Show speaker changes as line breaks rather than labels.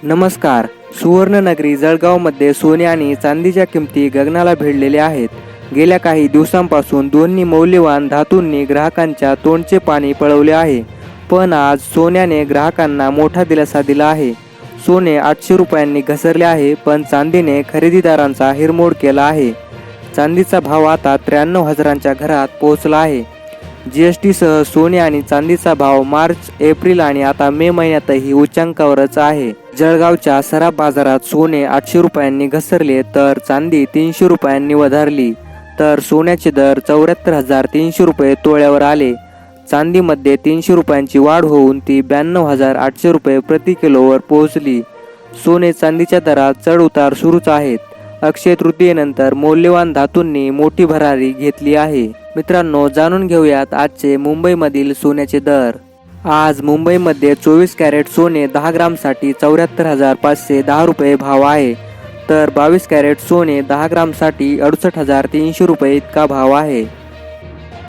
नमस्कार. सुवर्णनगरी जळगावमध्ये सोने आणि चांदीच्या किमती गगनाला भिडलेल्या आहेत. गेल्या काही दिवसांपासून दोन्ही मौल्यवान धातूंनी ग्राहकांच्या तोंडचे पाणी पळवले आहे. पण आज सोन्याने ग्राहकांना मोठा दिलासा दिला आहे. सोने 800 रुपयांनी घसरले आहे, पण चांदीने खरेदीदारांचा हिरमोड केला आहे. चांदीचा भाव आता 93,000च्या घरात पोहोचला आहे. GST सह सोने आणि चांदीचा भाव मार्च, एप्रिल आणि आता मे महिन्यातही उच्चांकावरच आहे. जळगावच्या सराफ बाजारात सोने 800 रुपयांनी घसरले तर चांदी 300 रुपयांनी वधारली. तर सोन्याचे दर 74,300 रुपये तोळ्यावर आले. चांदीमध्ये 300 रुपयांची वाढ होऊन ती 92,800 रुपये प्रति किलोवर पोहोचली. सोने चांदीच्या दरात चढ उतार सुरूच आहेत. अक्षय तृतीयेनंतर मौल्यवान धातूंनी मोठी भरारी घेतली आहे. मित्रांनो, जाणून घेऊयात आजचे मुंबईमधील सोन्याचे दर. आज मुंबईमध्ये 24 कॅरेट सोने 10 ग्रामसाठी 74,510 रुपये भाव आहे. तर 22 कॅरेट सोने 10 ग्रामसाठी 68,300 रुपये इतका भाव आहे.